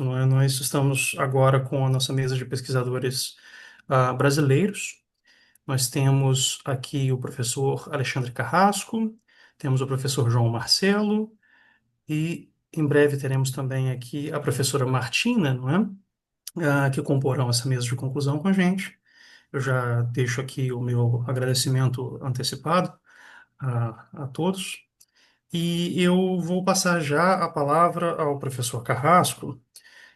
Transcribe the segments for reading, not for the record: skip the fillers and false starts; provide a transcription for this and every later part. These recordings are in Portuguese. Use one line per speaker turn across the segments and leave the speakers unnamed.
não é? Nós estamos agora com a nossa mesa de pesquisadores brasileiros. Nós temos aqui o professor Alexandre Carrasco, temos o professor João Marcelo e em breve teremos também aqui a professora Martina, não é? Que comporão essa mesa de conclusão com a gente. Eu já deixo aqui o meu agradecimento antecipado a todos. E eu vou passar já a palavra ao professor Carrasco,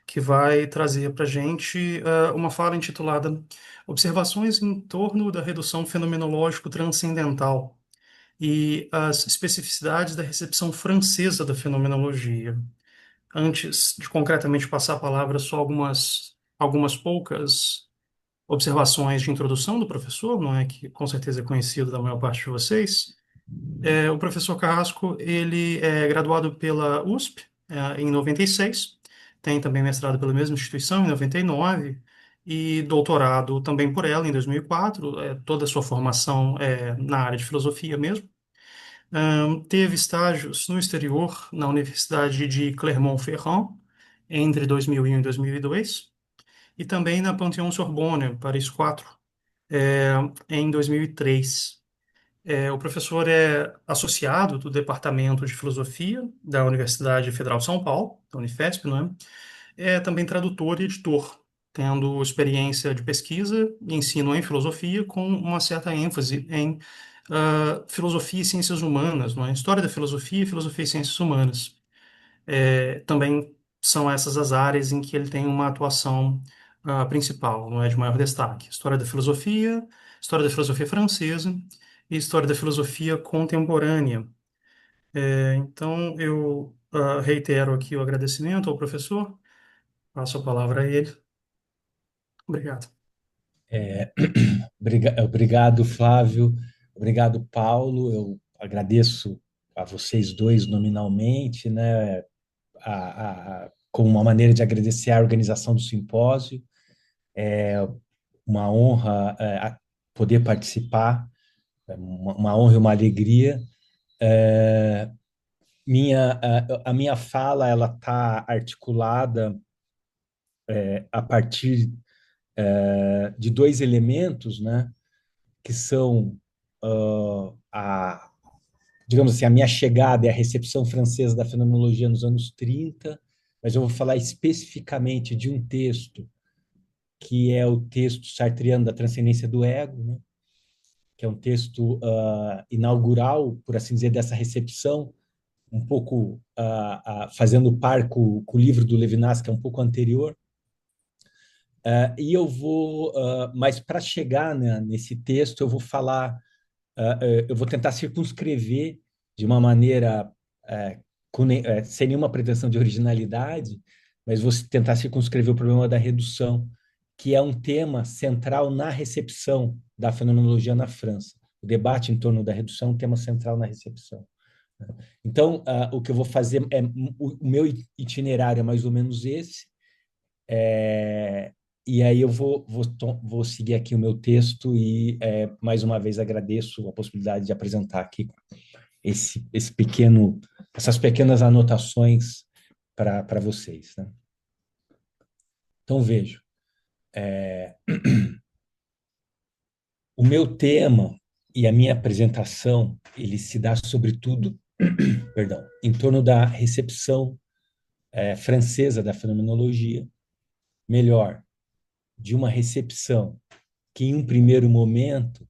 que vai trazer para a gente uma fala intitulada Observações em torno da redução fenomenológico transcendental e as especificidades da recepção francesa da fenomenologia. Antes de concretamente passar a palavra, só algumas poucas observações de introdução do professor, não é que com certeza é conhecido da maior parte de vocês. O professor Carrasco, ele é graduado pela USP, em 96, tem também mestrado pela mesma instituição em 99 e doutorado também por ela em 2004, toda a sua formação é na área de filosofia mesmo. Teve estágios no exterior, na Universidade de Clermont-Ferrand, entre 2001 e 2002, e também na Panthéon-Sorbonne, Paris 4, em 2003. O professor é associado do Departamento de Filosofia da Universidade Federal de São Paulo, da Unifesp, não é? É também tradutor e editor, tendo experiência de pesquisa e ensino em filosofia, com uma certa ênfase em filosofia e ciências humanas, não é? História da filosofia, filosofia e ciências humanas. Também são essas as áreas em que ele tem uma atuação principal, não é, de maior destaque. História da filosofia francesa e história da filosofia contemporânea. Então, eu reitero aqui o agradecimento ao professor, passo a palavra a ele. Obrigado.
Obrigado, Flávio. Obrigado, Paulo. Eu agradeço a vocês dois nominalmente, né, como uma maneira de agradecer a organização do simpósio. Uma honra poder participar, uma honra e uma alegria. A minha fala ela está articulada a partir de dois elementos, né, que são digamos assim, a minha chegada e a recepção francesa da fenomenologia nos anos 30, mas eu vou falar especificamente de um texto que é o texto sartreano da transcendência do ego, né? Que é um texto inaugural, por assim dizer, dessa recepção, um pouco fazendo par com o livro do Levinas, que é um pouco anterior. E eu vou, mas para chegar, né, nesse texto, eu vou falar, eu vou tentar circunscrever de uma maneira sem nenhuma pretensão de originalidade, mas vou tentar circunscrever o problema da redução, que é um tema central na recepção da fenomenologia na França. O debate em torno da redução é um tema central na recepção. Então, o que eu vou fazer o meu itinerário é mais ou menos esse, e aí eu vou seguir aqui o meu texto e, mais uma vez, agradeço a possibilidade de apresentar aqui essas pequenas anotações para vocês, né? Então, vejo. O meu tema e a minha apresentação, ele se dá sobretudo, perdão, em torno da recepção francesa da fenomenologia, melhor, de uma recepção que, em um primeiro momento,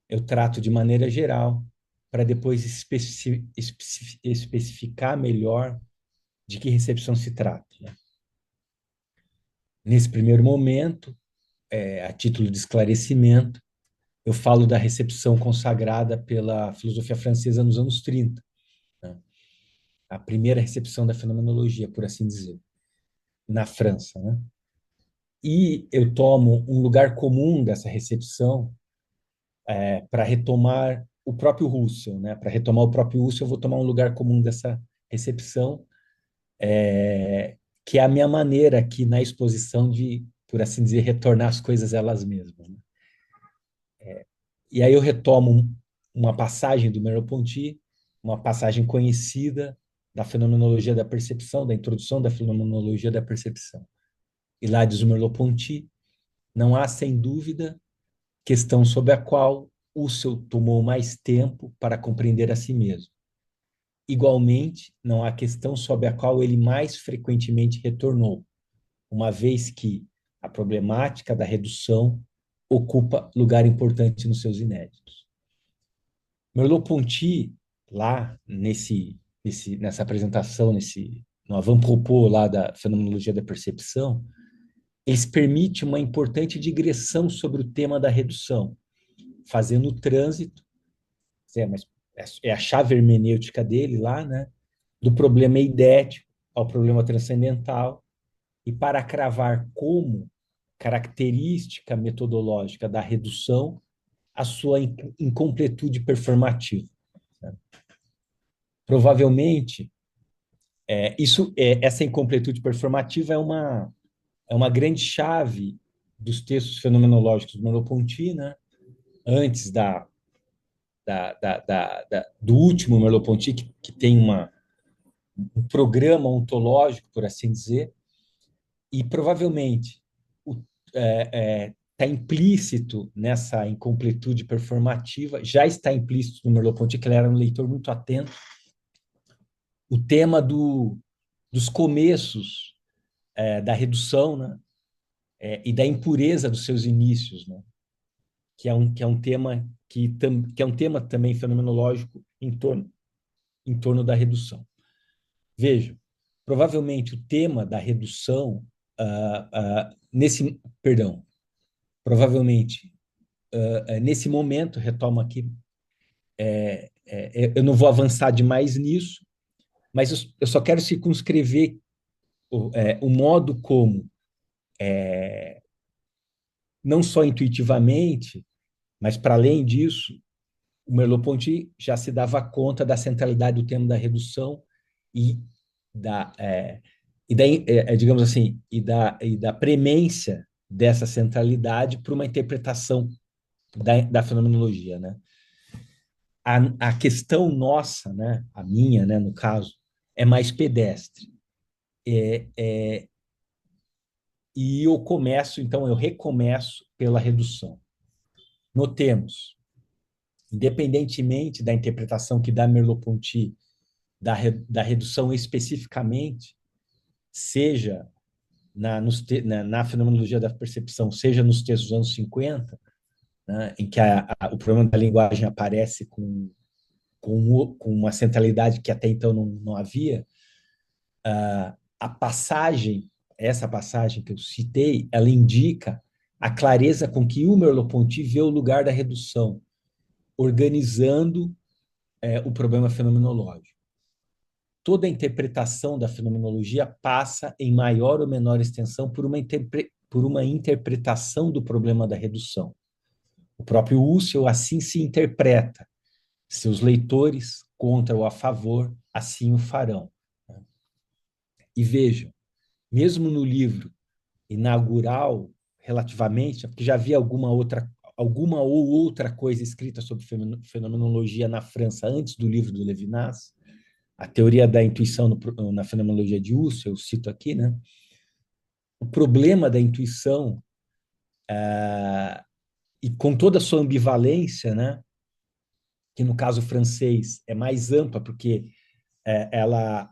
eu trato de maneira geral, para depois especificar melhor de que recepção se trata, né? Nesse primeiro momento, a título de esclarecimento, eu falo da recepção consagrada pela filosofia francesa nos anos 30, né? A primeira recepção da fenomenologia, por assim dizer, na França, né? E eu tomo um lugar comum dessa recepção para retomar o próprio Husserl, né? Para retomar o próprio Husserl, eu vou tomar um lugar comum dessa recepção, que é a minha maneira aqui na exposição de, por assim dizer, retornar as coisas elas mesmas, né? E aí eu retomo uma passagem do Merleau-Ponty, uma passagem conhecida, da fenomenologia da percepção, da introdução da fenomenologia da percepção. E lá diz o Merleau-Ponty, não há, sem dúvida, questão sobre a qual Husserl tomou mais tempo para compreender a si mesmo. Igualmente, não há questão sobre a qual ele mais frequentemente retornou, uma vez que a problemática da redução ocupa lugar importante nos seus inéditos. Merleau-Ponty, lá nessa apresentação, no avant-propos lá da fenomenologia da percepção, eles permitem uma importante digressão sobre o tema da redução, fazendo o trânsito, mas é a chave hermenêutica dele lá, né, do problema eidético ao problema transcendental, e para cravar como característica metodológica da redução a sua incompletude performativa. Provavelmente, essa incompletude performativa é uma grande chave dos textos fenomenológicos do Merleau-Ponty, né? Antes do último Merleau-Ponty, que tem um programa ontológico, por assim dizer, e provavelmente está implícito nessa incompletude performativa, já está implícito no Merleau-Ponty, que ele era um leitor muito atento, o tema dos começos da redução, né? E da impureza dos seus inícios, né? Que é um tema que é um tema também fenomenológico em torno da redução. Veja, provavelmente o tema da redução provavelmente nesse momento, retomo aqui, eu não vou avançar demais nisso, mas eu só quero circunscrever o modo como, não só intuitivamente, mas para além disso, o Merleau-Ponty já se dava conta da centralidade do tema da redução e digamos assim, e da premência dessa centralidade para uma interpretação da fenomenologia, né? A questão nossa, né, a minha, né, no caso, é mais pedestre. E eu recomeço pela redução. Notemos, independentemente da interpretação que dá Merleau-Ponty da redução especificamente, seja na fenomenologia da percepção, seja nos textos dos anos 50, né, em que o problema da linguagem aparece com uma centralidade que até então não havia, essa passagem que eu citei, ela indica a clareza com que o Merleau-Ponty vê o lugar da redução, organizando o problema fenomenológico. Toda a interpretação da fenomenologia passa, em maior ou menor extensão, por uma interpretação do problema da redução. O próprio Husserl assim se interpreta. Seus leitores, contra ou a favor, assim o farão. E vejam, mesmo no livro inaugural, relativamente, porque já havia alguma ou outra coisa escrita sobre fenomenologia na França antes do livro do Levinas, a teoria da intuição na fenomenologia de Husserl, eu cito aqui, né? O problema da intuição, e com toda a sua ambivalência, né? Que no caso francês é mais ampla, porque ela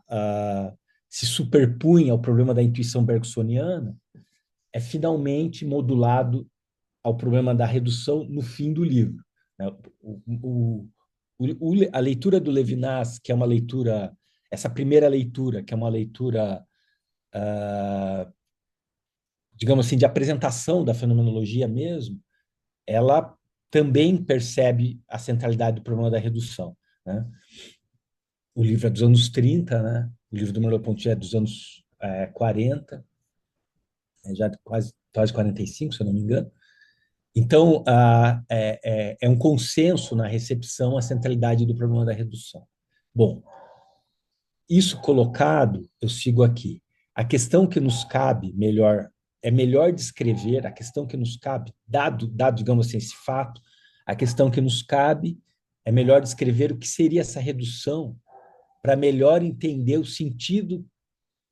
se superpunha ao problema da intuição bergsoniana, é finalmente modulado ao problema da redução no fim do livro. Né? A leitura do Levinas, que é uma leitura, essa primeira leitura, que é uma leitura, digamos assim, de apresentação da fenomenologia mesmo, ela também percebe a centralidade do problema da redução. Né? O livro é dos anos 30, né? O livro do Merleau-Ponty é dos anos 40, já quase 45, se eu não me engano. Então, é um consenso na recepção a centralidade do problema da redução. Bom, isso colocado, eu sigo aqui. A questão que nos cabe é melhor descrever a questão que nos cabe, dado, digamos assim, esse fato, a questão que nos cabe é melhor descrever o que seria essa redução para melhor entender o sentido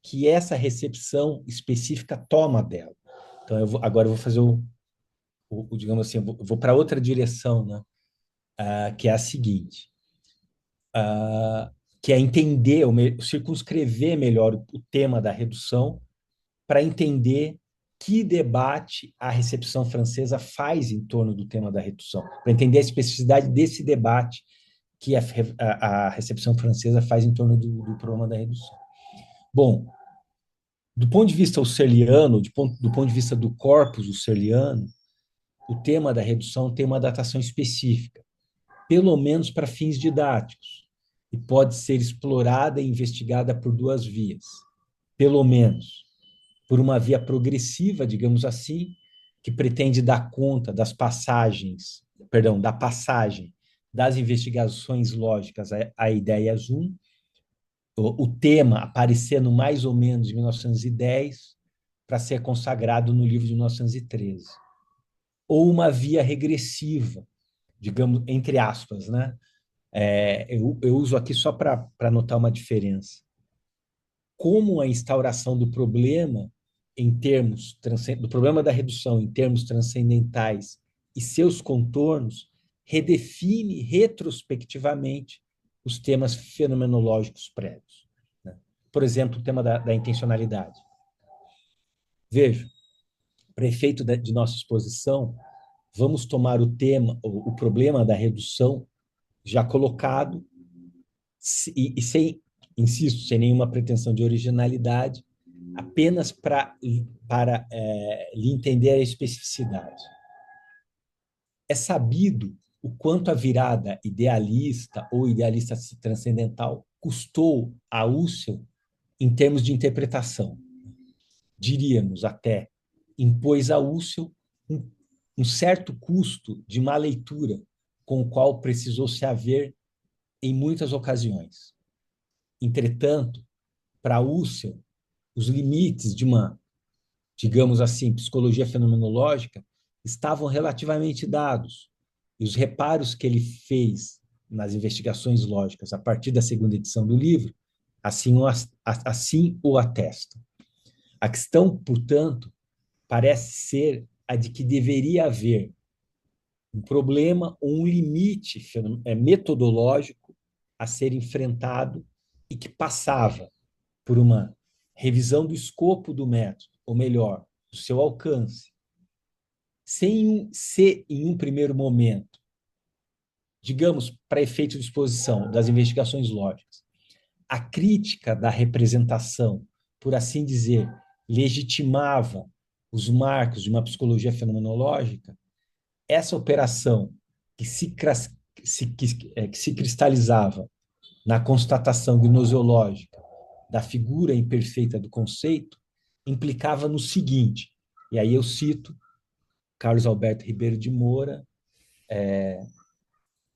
que essa recepção específica toma dela. Então, agora eu vou fazer digamos assim, eu vou para outra direção, né? Que é a seguinte, que é entender, circunscrever melhor o tema da redução para entender que debate a recepção francesa faz em torno do tema da redução, para entender a especificidade desse debate que a recepção francesa faz em torno do problema da redução. Bom, do ponto de vista husserliano, do ponto de vista do corpus husserliano, o tema da redução tem uma datação específica, pelo menos para fins didáticos, e pode ser explorada e investigada por duas vias. Pelo menos por uma via progressiva, digamos assim, que pretende dar conta das passagens, perdão, da passagem das investigações lógicas a ideias 1, o tema aparecendo mais ou menos em 1910 para ser consagrado no livro de 1913. Ou uma via regressiva, digamos, entre aspas, né? Eu uso aqui só para notar uma diferença. Como a instauração do problema do problema da redução em termos transcendentais e seus contornos redefine retrospectivamente os temas fenomenológicos prévios, né? Por exemplo, o tema da intencionalidade. Veja, para efeito de nossa exposição, vamos tomar o problema da redução já colocado e sem, insisto, sem nenhuma pretensão de originalidade, apenas para lhe entender a especificidade. É sabido o quanto a virada idealista ou idealista transcendental custou a Husserl em termos de interpretação. Diríamos até, impôs a Husserl um certo custo de má leitura com o qual precisou se haver em muitas ocasiões. Entretanto, para Husserl, os limites de uma, digamos assim, psicologia fenomenológica estavam relativamente dados. E os reparos que ele fez nas investigações lógicas a partir da segunda edição do livro assim o atestam. A questão, portanto, parece ser a de que deveria haver um problema ou um limite metodológico a ser enfrentado e que passava por uma revisão do escopo do método, ou melhor, do seu alcance, sem ser, em um primeiro momento, digamos, para efeito de exposição das investigações lógicas, a crítica da representação, por assim dizer, legitimava os marcos de uma psicologia fenomenológica, essa operação que se cristalizava na constatação gnoseológica da figura imperfeita do conceito, implicava no seguinte, e aí eu cito Carlos Alberto Ribeiro de Moura,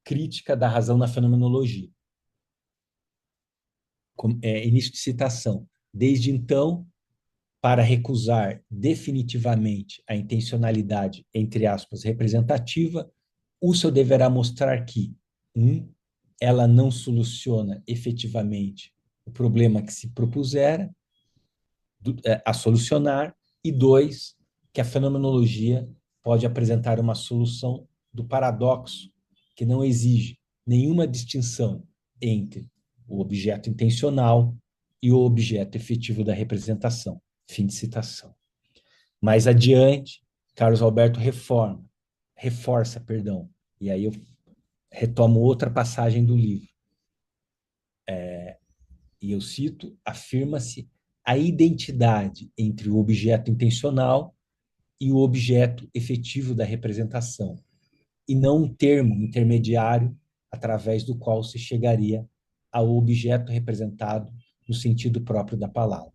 Crítica da Razão na Fenomenologia. Início de citação. Desde então, para recusar definitivamente a intencionalidade, entre aspas, representativa, Husserl deverá mostrar que, ela não soluciona efetivamente o problema que se propusera a solucionar, e 2, que a fenomenologia pode apresentar uma solução do paradoxo que não exige nenhuma distinção entre o objeto intencional e o objeto efetivo da representação. Fim de citação. Mais adiante, Carlos Alberto reforça, e aí eu retomo outra passagem do livro. E eu cito, afirma-se a identidade entre o objeto intencional e o objeto efetivo da representação, e não um termo intermediário através do qual se chegaria ao objeto representado no sentido próprio da palavra.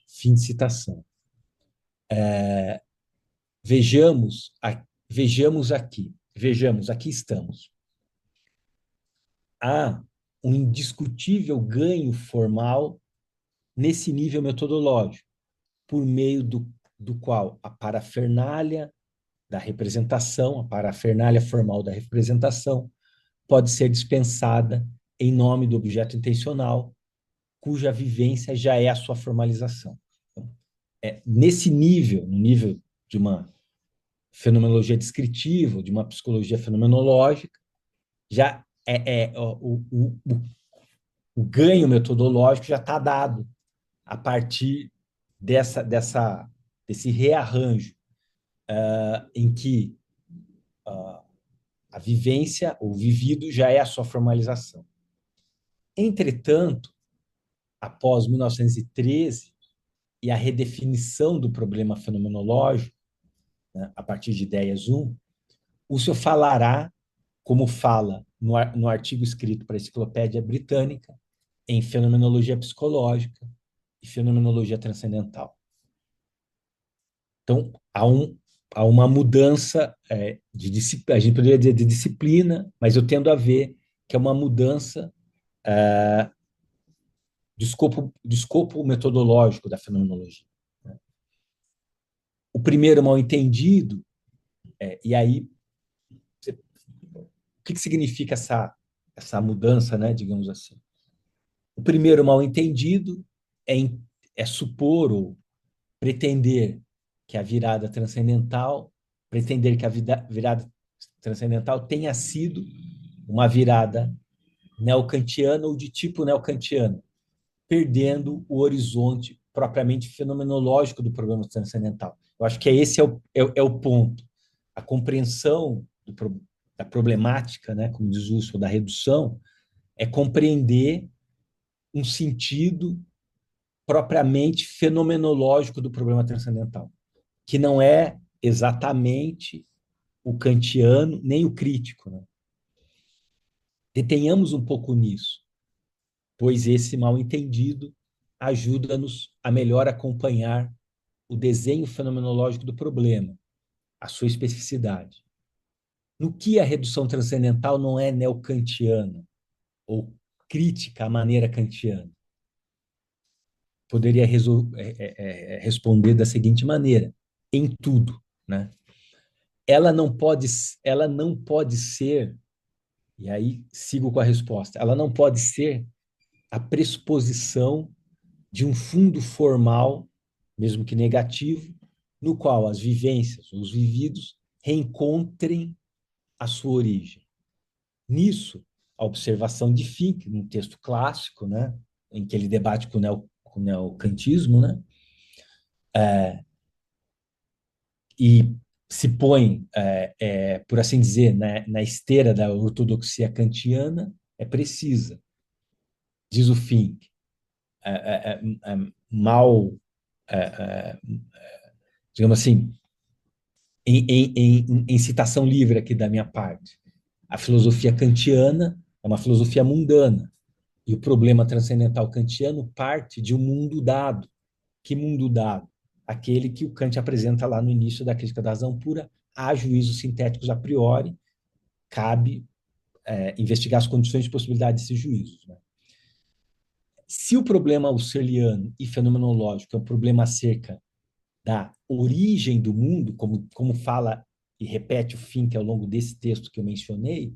Fim de citação. Vejamos aqui estamos. Há um indiscutível ganho formal nesse nível metodológico, por meio do qual a parafernália da representação, a parafernália formal da representação, pode ser dispensada em nome do objeto intencional, cuja vivência já é a sua formalização. Então, nesse nível, no nível de uma fenomenologia descritiva, de uma psicologia fenomenológica, já o ganho metodológico já está dado a partir desse rearranjo em que a vivência, o vivido, já é a sua formalização. Entretanto, após 1913 e a redefinição do problema fenomenológico, né, a partir de ideias 1, Husserl falará, como fala no artigo escrito para a Enciclopédia Britânica, em fenomenologia psicológica e fenomenologia transcendental. Então, há uma mudança de disciplina, a gente poderia dizer de disciplina, mas eu tendo a ver que é uma mudança do escopo metodológico da fenomenologia. O primeiro mal entendido, e aí, o que significa essa mudança, né, digamos assim? O primeiro mal entendido é supor ou pretender que a virada transcendental, virada transcendental tenha sido uma virada neocantiana ou de tipo neocantiano, perdendo o horizonte propriamente fenomenológico do problema transcendental. Eu acho que esse é o ponto. A compreensão da problemática, né, como diz Husserl, da redução, é compreender um sentido propriamente fenomenológico do problema transcendental, que não é exatamente o kantiano nem o crítico. Né? Detenhamos um pouco nisso, pois esse mal-entendido ajuda-nos a melhor acompanhar o desenho fenomenológico do problema, a sua especificidade. No que a redução transcendental não é neocantiana ou crítica à maneira kantiana? Poderia responder da seguinte maneira: em tudo, né? Ela não pode ser, e aí sigo com a resposta, ela não pode ser a pressuposição de um fundo formal, mesmo que negativo, no qual as vivências, os vividos, reencontrem a sua origem. Nisso, a observação de Fink, num texto clássico, né, em que ele debate com o neocantismo, né, e se põe, por assim dizer, na esteira da ortodoxia kantiana, é precisa. Diz o Fink, mal, digamos assim, em citação livre aqui da minha parte, a filosofia kantiana é uma filosofia mundana, e o problema transcendental kantiano parte de um mundo dado. Que mundo dado? Aquele que o Kant apresenta lá no início da Crítica da Razão Pura. Há juízos sintéticos a priori, cabe investigar as condições de possibilidade desses juízos. Né? Se o problema husserliano e fenomenológico é um problema acerca da origem do mundo, como fala e repete o Fink ao longo desse texto que eu mencionei,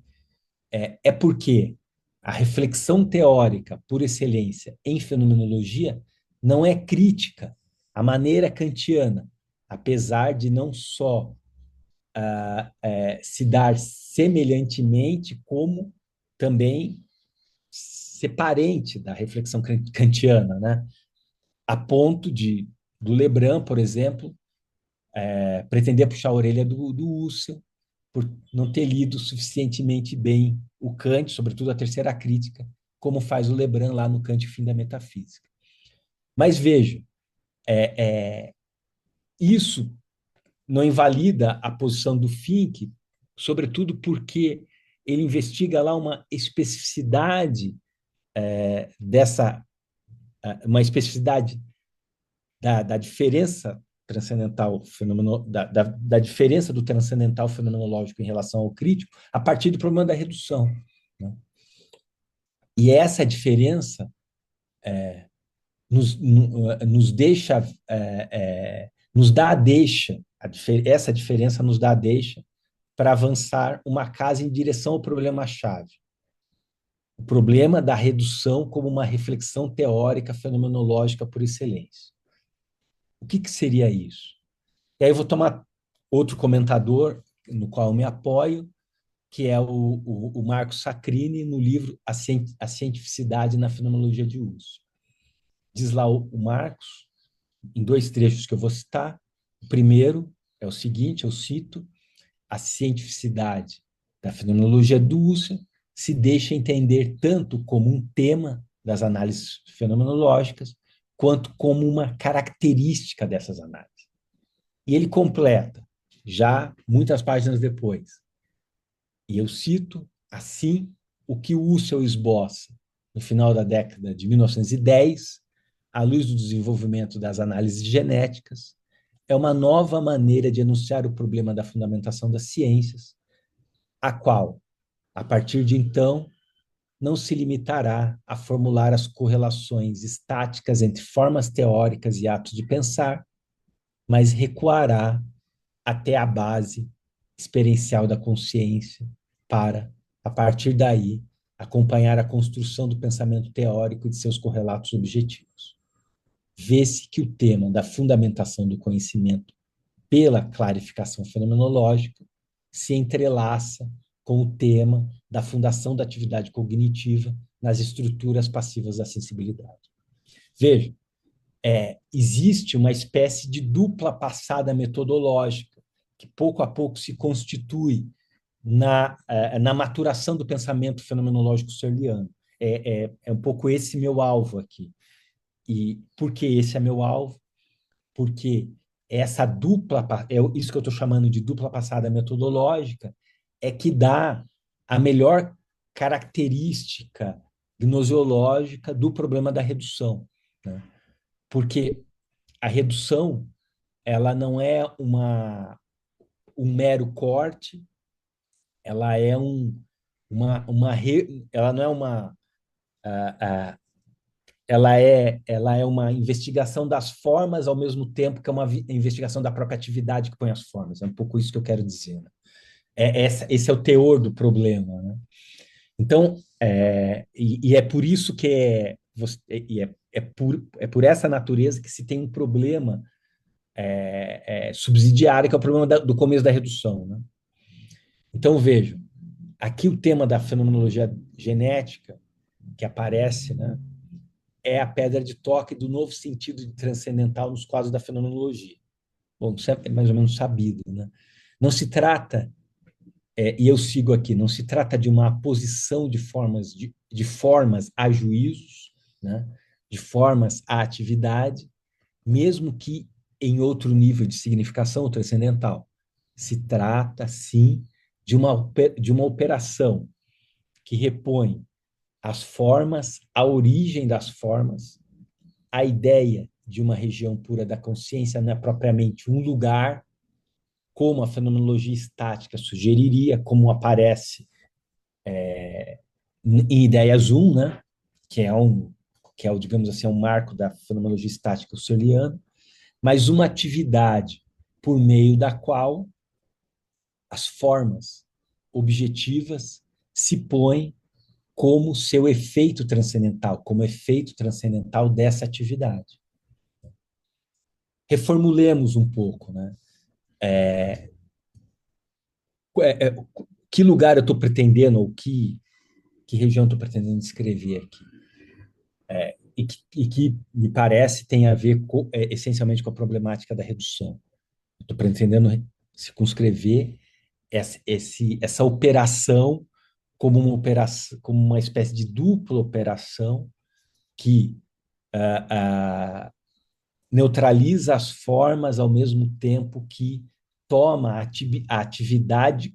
é porque a reflexão teórica por excelência em fenomenologia não é crítica à maneira kantiana, apesar de não só se dar semelhantemente, como também ser parente da reflexão kantiana, né? A ponto do Lebrun, por exemplo, pretender puxar a orelha do Husserl por não ter lido suficientemente bem o Kant, sobretudo a terceira crítica, como faz o Lebrun lá no Kant, o Fim da Metafísica. Mas veja, isso não invalida a posição do Fink, sobretudo porque ele investiga lá uma especificidade uma especificidade da diferença transcendental da diferença do transcendental fenomenológico em relação ao crítico a partir do problema da redução. Né? E essa diferença nos deixa, nos dá a deixa, essa diferença nos dá a deixa para avançar uma casa em direção ao problema-chave. o problema da redução como uma reflexão teórica fenomenológica por excelência. O que seria isso? E aí eu vou tomar outro comentador, no qual eu me apoio, que é o Marco Sacchini, no livro A Cientificidade na Fenomenologia de Uso. Diz lá o Marcos, em dois trechos que eu vou citar. O primeiro é o seguinte, eu cito: a cientificidade da fenomenologia do Husserl se deixa entender tanto como um tema das análises fenomenológicas, quanto como uma característica dessas análises. E ele completa, já muitas páginas depois, e eu cito assim: o que o Husserl esboça no final da década de 1910, à luz do desenvolvimento das análises genéticas, é uma nova maneira de enunciar o problema da fundamentação das ciências, a qual, a partir de então, não se limitará a formular as correlações estáticas entre formas teóricas e atos de pensar, mas recuará até a base experiencial da consciência para, a partir daí, acompanhar a construção do pensamento teórico e de seus correlatos objetivos. Vê-se que o tema da fundamentação do conhecimento pela clarificação fenomenológica se entrelaça com o tema da fundação da atividade cognitiva nas estruturas passivas da sensibilidade. Veja, existe uma espécie de dupla passada metodológica que pouco a pouco se constitui na maturação do pensamento fenomenológico husserliano. É um pouco esse meu alvo aqui. E por que esse é meu alvo? Porque essa dupla, isso que eu estou chamando de dupla passada metodológica, é que dá a melhor característica gnoseológica do problema da redução, né? Porque a redução, ela não é um mero corte, ela é ela não é uh, ela é uma investigação das formas ao mesmo tempo que é uma investigação da própria atividade que põe as formas. É um pouco isso que eu quero dizer, né? Esse é o teor do problema, né? Então, é por isso que é por essa natureza que se tem um problema subsidiário, que é o problema do começo da redução, né? Então, vejam, aqui o tema da fenomenologia genética que aparece, né, é a pedra de toque do novo sentido de transcendental nos quadros da fenomenologia. Bom, isso é mais ou menos sabido, né? Não se trata, e eu sigo aqui, não se trata de uma posição de formas a juízos, né? De formas à atividade, mesmo que em outro nível de significação transcendental. Se trata, sim, de uma operação que repõe as formas, a origem das formas, a ideia de uma região pura da consciência não é propriamente um lugar, como a fenomenologia estática sugeriria, como aparece em Ideias 1, né? que é o, digamos assim, um marco da fenomenologia estática husserliana, mas uma atividade por meio da qual as formas objetivas se põem como seu efeito transcendental, como efeito transcendental dessa atividade. Reformulemos um pouco, né? Que lugar eu estou pretendendo, ou que região estou pretendendo descrever aqui? E que me parece tem a ver essencialmente com a problemática da redução. Estou pretendendo circunscrever essa operação como uma espécie de dupla operação que neutraliza as formas ao mesmo tempo que toma a atividade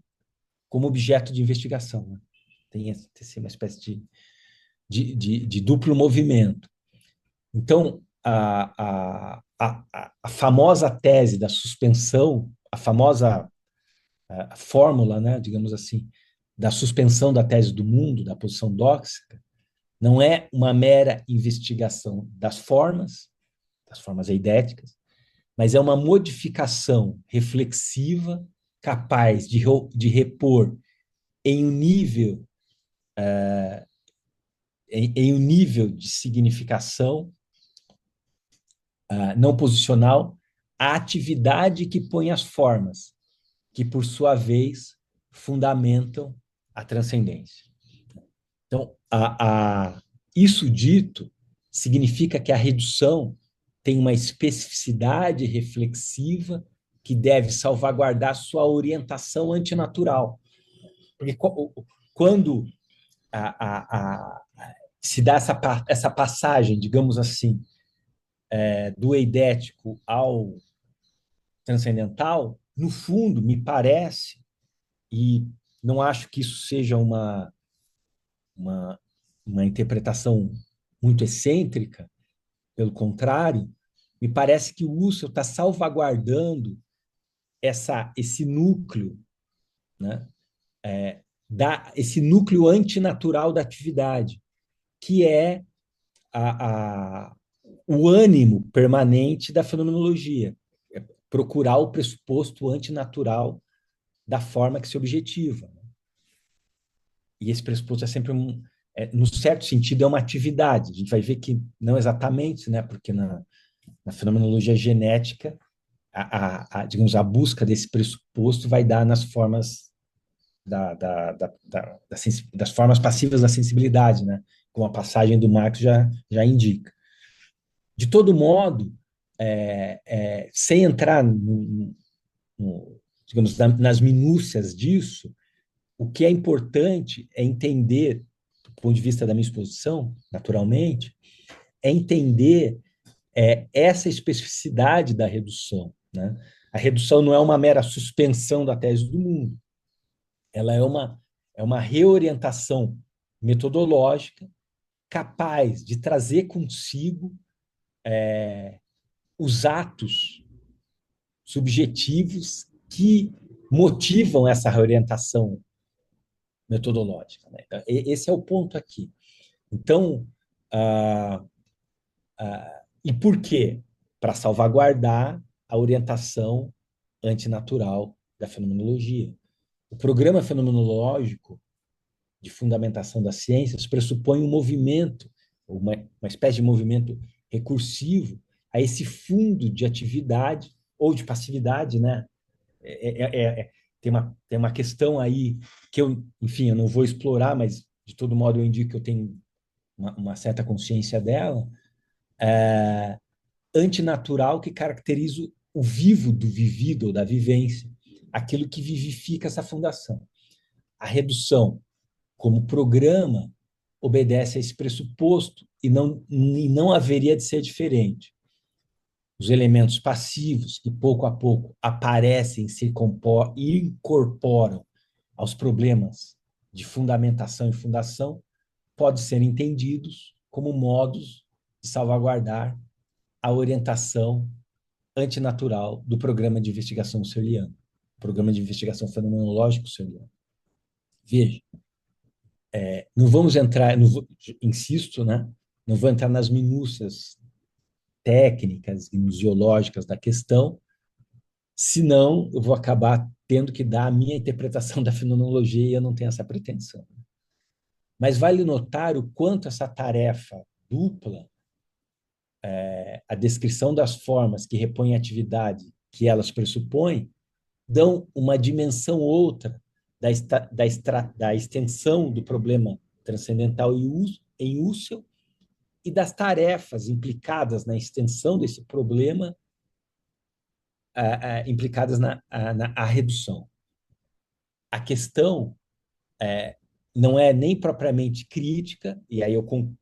como objeto de investigação, né? Tem uma espécie de duplo movimento. Então, a famosa tese da suspensão, a famosa fórmula, né, digamos assim, da suspensão da tese do mundo, da posição dóxica, não é uma mera investigação das formas eidéticas, mas é uma modificação reflexiva capaz de repor em um nível em um nível de significação não posicional, a atividade que põe as formas, que, por sua vez, fundamentam a transcendência. Então, isso dito, significa que a redução tem uma especificidade reflexiva que deve salvaguardar sua orientação antinatural. Porque quando se dá essa passagem, digamos assim, do eidético ao transcendental, no fundo, me parece, e não acho que isso seja uma, uma interpretação muito excêntrica, pelo contrário, me parece que o Husserl está salvaguardando esse núcleo, né? Esse núcleo antinatural da atividade, que é a, a, o ânimo permanente da fenomenologia, é procurar o pressuposto antinatural da forma que se objetiva. E esse pressuposto é sempre no certo sentido, é uma atividade. A gente vai ver que não exatamente, né? Porque na fenomenologia genética, digamos, a busca desse pressuposto vai dar nas formas das formas passivas da sensibilidade, né? Como a passagem do Marx já indica. De todo modo, sem entrar digamos, nas minúcias disso, o que é importante é entender, do ponto de vista da minha exposição, naturalmente, é entender essa especificidade da redução, né? A redução não é uma mera suspensão da tese do mundo, ela é uma reorientação metodológica capaz de trazer consigo os atos subjetivos que motivam essa reorientação metodológica, né? Esse é o ponto aqui. Então, e por quê? Para salvaguardar a orientação antinatural da fenomenologia. O programa fenomenológico de fundamentação das ciências pressupõe um movimento, uma espécie de movimento recursivo a esse fundo de atividade ou de passividade, né? Tem uma questão aí que enfim, eu não vou explorar, mas de todo modo eu indico que eu tenho uma certa consciência dela, antinatural que caracteriza o vivo do vivido ou da vivência, aquilo que vivifica essa fundação. A redução como programa obedece a esse pressuposto e não haveria de ser diferente. Os elementos passivos que pouco a pouco aparecem e incorporam aos problemas de fundamentação e fundação podem ser entendidos como modos de salvaguardar a orientação antinatural do programa de investigação husserliano, programa de investigação fenomenológico husserliano. Veja, não vamos entrar, insisto, né? Não vou entrar nas minúcias técnicas e museológicas da questão, senão eu vou acabar tendo que dar a minha interpretação da fenomenologia e eu não tenho essa pretensão. Mas vale notar o quanto essa tarefa dupla, a descrição das formas que repõem a atividade que elas pressupõem, dão uma dimensão outra da extensão do problema transcendental em Husserl e das tarefas implicadas na extensão desse problema, implicadas na redução. A questão não é nem propriamente crítica, e aí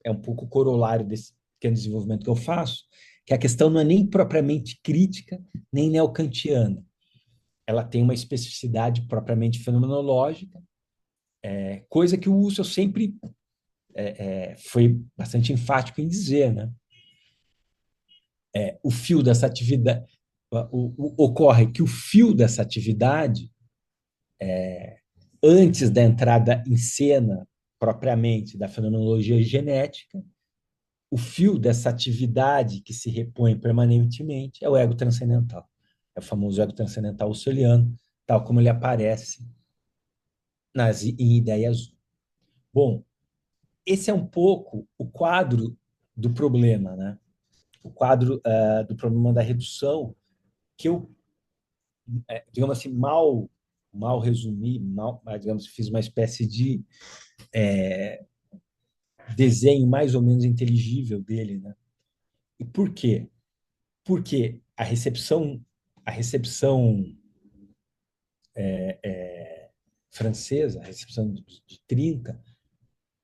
é um pouco corolário desse pequeno desenvolvimento que eu faço, que a questão não é nem propriamente crítica, nem neocantiana. Ela tem uma especificidade propriamente fenomenológica, coisa que o Husserl sempre foi bastante enfático em dizer, né? O fio dessa atividade, ocorre que o fio dessa atividade, antes da entrada em cena propriamente da fenomenologia genética, o fio dessa atividade que se repõe permanentemente é o ego transcendental. É o famoso ego transcendental husserliano, tal como ele aparece em Ideias 1. Bom, esse é um pouco o quadro do problema, né? O quadro do problema da redução, que eu, digamos assim, mal resumi, digamos, fiz uma espécie de desenho mais ou menos inteligível dele, né? E por quê? Porque a recepção francesa, a recepção de 30,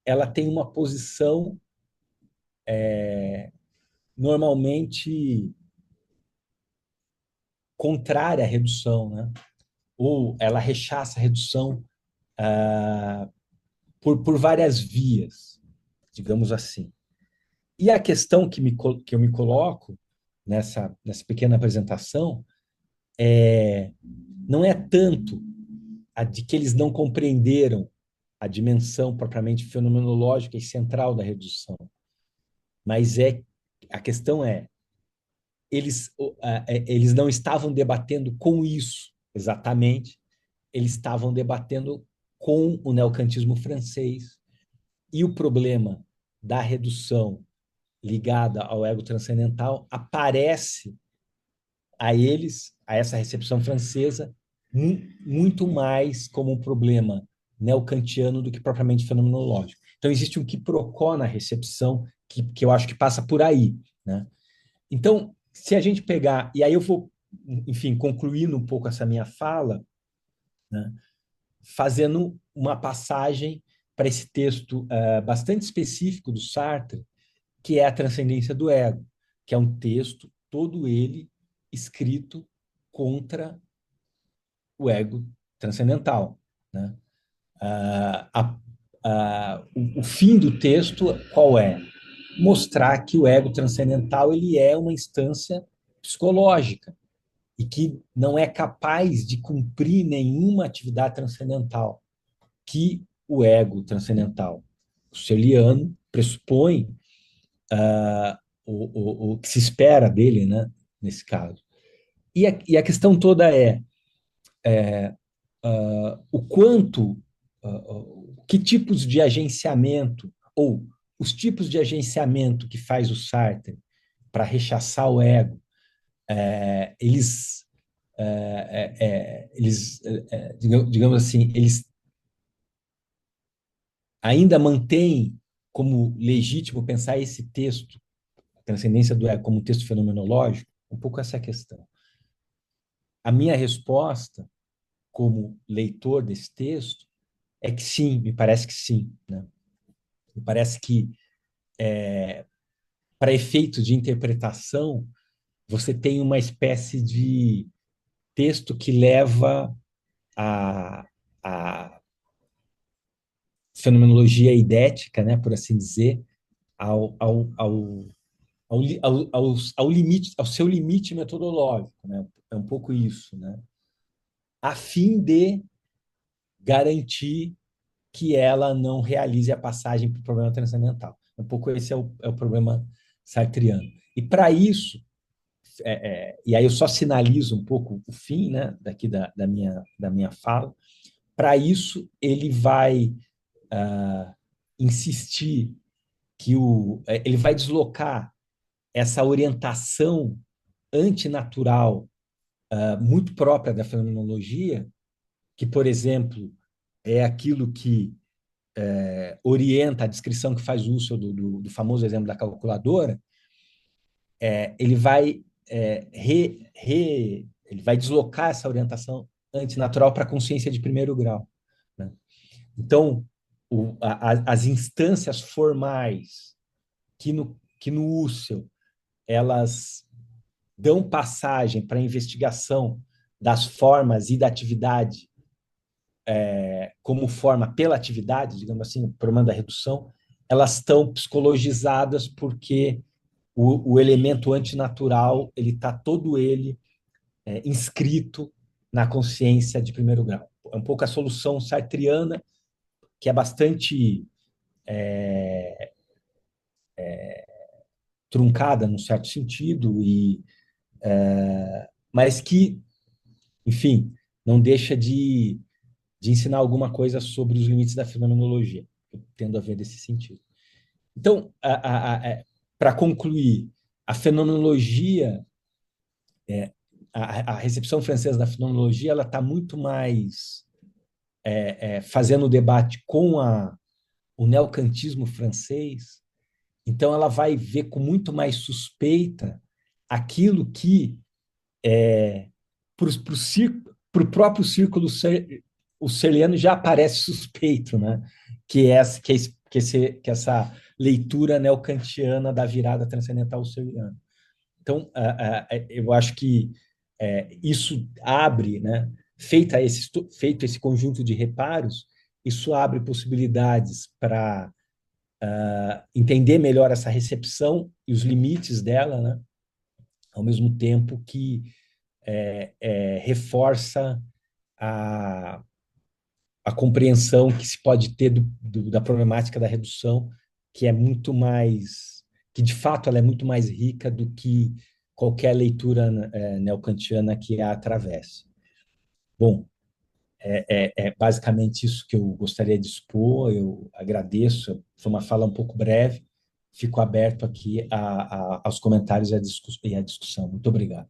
ela tem uma posição normalmente contrária à redução, né? Ou ela rechaça a redução por várias vias, digamos assim. E a questão que eu me coloco nessa pequena apresentação não é tanto a de que eles não compreenderam a dimensão propriamente fenomenológica e central da redução, mas a questão eles não estavam debatendo com isso exatamente, eles estavam debatendo com o neocantismo francês e o problema da redução ligada ao ego transcendental aparece a eles, a essa recepção francesa, muito mais como um problema neocantiano do que propriamente fenomenológico. Então, existe um quiprocó na recepção que eu acho que passa por aí, né? Então, se a gente pegar, e aí eu vou, enfim, concluindo um pouco essa minha fala, né, fazendo uma passagem para esse texto bastante específico do Sartre, que é a Transcendência do Ego, que é um texto, todo ele escrito contra o ego transcendental, né? O fim do texto qual é? Mostrar que o ego transcendental ele é uma instância psicológica e que não é capaz de cumprir nenhuma atividade transcendental que o ego transcendental husserliano pressupõe o que se espera dele, né, nesse caso. E a questão toda o quanto, que tipos de agenciamento, ou os tipos de agenciamento que faz o Sartre para rechaçar o ego, digamos assim, eles ainda mantêm como legítimo pensar esse texto, a transcendência do ego, como um texto fenomenológico, um pouco essa questão. A minha resposta, como leitor desse texto, é que sim, me parece que sim, né? Me parece que, para efeito de interpretação, você tem uma espécie de texto que leva a fenomenologia idética, né, por assim dizer, ao limite, ao seu limite metodológico, né? É um pouco isso, né? A fim de garantir que ela não realize a passagem para o problema transcendental. Um pouco esse é o problema sartriano. E para isso, e aí eu só sinalizo um pouco o fim, né, daqui da minha fala, para isso ele vai insistir que ele vai deslocar essa orientação antinatural muito própria da fenomenologia, que, por exemplo, é aquilo que orienta a descrição que faz o uso do famoso exemplo da calculadora, ele vai ele vai deslocar essa orientação antinatural para a consciência de primeiro grau, né? Então, as instâncias formais que no Husserl elas dão passagem para a investigação das formas e da atividade como forma pela atividade, digamos assim, o problema da redução, elas estão psicologizadas porque o elemento antinatural ele está todo ele inscrito na consciência de primeiro grau. É um pouco a solução sartriana, que é bastante truncada, num certo sentido, mas que, enfim, não deixa de ensinar alguma coisa sobre os limites da fenomenologia. Eu tendo a ver desse sentido. Então, para concluir, a fenomenologia, a recepção francesa da fenomenologia, ela está muito mais fazendo o debate com o neocantismo francês. Então, ela vai ver com muito mais suspeita aquilo que, para o próprio círculo husserliano, já aparece suspeito, né? Que essa leitura neocantiana da virada transcendental husserliana. Então, eu acho que isso abre, né? Feito esse conjunto de reparos, isso abre possibilidades para entender melhor essa recepção e os limites dela, né? Ao mesmo tempo que reforça a, a compreensão que se pode ter da problemática da redução, que é muito mais, que de fato ela é muito mais rica do que qualquer leitura neocantiana que a atravesse. Bom, é basicamente isso que eu gostaria de expor. Eu agradeço. Foi uma fala um pouco breve. Fico aberto aqui aos comentários e à discussão. Muito obrigado.